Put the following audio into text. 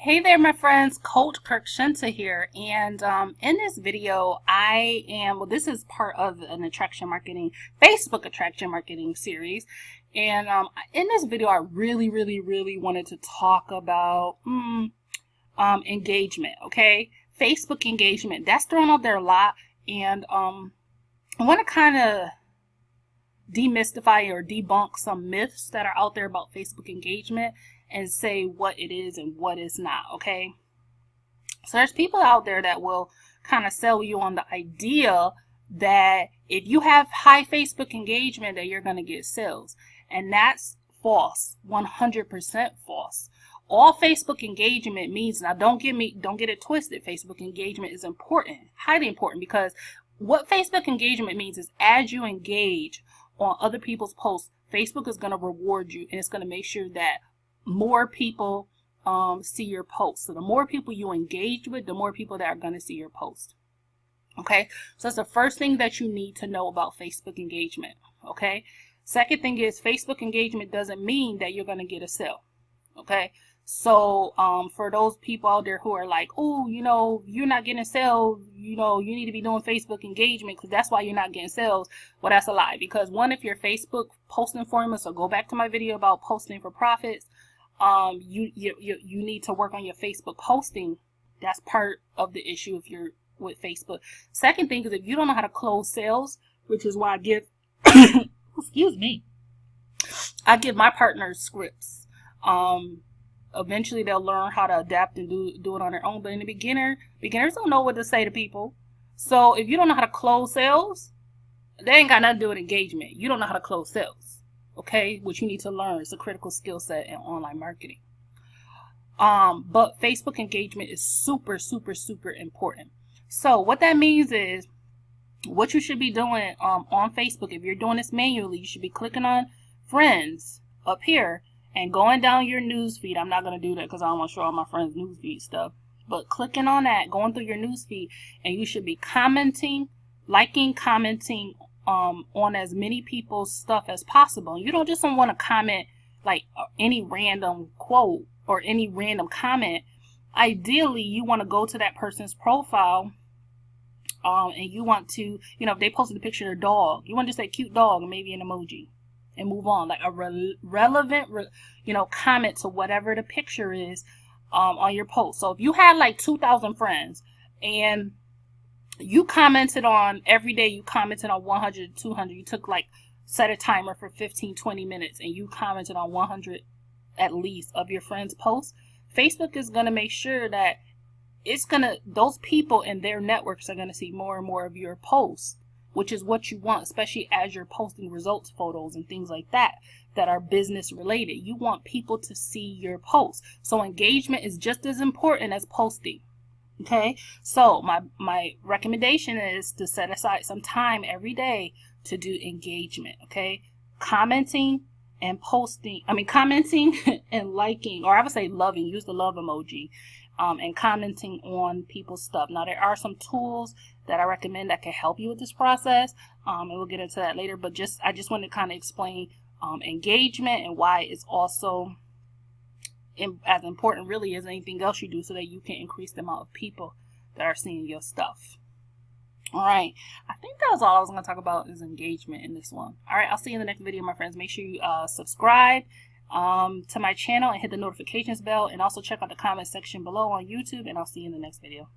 Hey there, my friends. 𝐸∞ here, and in this video, this is part of an Facebook attraction marketing series, and in this video, I really wanted to talk about engagement. Okay, Facebook engagement, that's thrown out there a lot, and I want to kind of demystify or debunk some myths that are out there about Facebook engagement and say what it is and what it's not. Okay, so there's people out there that will kind of sell you on the idea that if you have high Facebook engagement that you're going to get sales, and that's false. 100% false. All Facebook engagement means, now don't get it twisted, Facebook engagement is important, highly important, because what Facebook engagement means is as you engage on other people's posts, Facebook is going to reward you, and it's going to make sure that more people see your post. So the more people you engage with, the more people that are going to see your post. Okay, so that's the first thing that you need to know about Facebook engagement. Okay, second thing is Facebook engagement doesn't mean that you're going to get a sale. Okay, so for those people out there who are like, oh, you're not getting sales, you need to be doing Facebook engagement because that's why you're not getting sales. Well, that's a lie, because one, if your Facebook posting formula, so go back to my video about posting for profits, you need to work on your Facebook posting. That's part of the issue if you're with Facebook. Second thing is, if you don't know how to close sales, which is why I give excuse me, I give my partners scripts. Eventually they'll learn how to adapt and do it on their own, but in the beginners don't know what to say to people. So if you don't know how to close sales, they ain't got nothing to do with engagement. You don't know how to close sales. Okay, which you need to learn. It's a critical skill set in online marketing. But Facebook engagement is super important. So what that means is, what you should be doing on Facebook, if you're doing this manually, you should be clicking on friends up here and going down your news feed. I'm not going to do that because I don't want to show all my friends' news feed stuff. But clicking on that, going through your news feed, and you should be commenting, liking, commenting on as many people's stuff as possible. You don't just want to comment like any random quote or any random comment. Ideally, you want to go to that person's profile, and you want to, if they posted a picture of their dog, you want to say cute dog and maybe an emoji, and move on, like a relevant comment to whatever the picture is on your post. So if you had like 2,000 friends and you commented on every day, you commented on 100, 200, you took set a timer for 15-20 minutes and you commented on 100 at least of your friends' posts, Facebook is going to make sure that those people in their networks are going to see more and more of your posts, which is what you want, especially as you're posting results photos and things like that are business related. You want people to see your posts. So engagement is just as important as posting. Okay, so my recommendation is to set aside some time every day to do engagement. Okay, commenting and commenting and liking, or I would say loving, use the love emoji, and commenting on people's stuff. Now, there are some tools that I recommend that can help you with this process, and we'll get into that later. But I just want to kind of explain engagement and why it's also as important really as anything else you do, so that you can increase the amount of people that are seeing your stuff. All right, I think that was all I was going to talk about, is engagement in this one. All right, I'll see you in the next video, my friends. Make sure you subscribe to my channel and hit the notifications bell, and also check out the comment section below on YouTube, and I'll see you in the next video.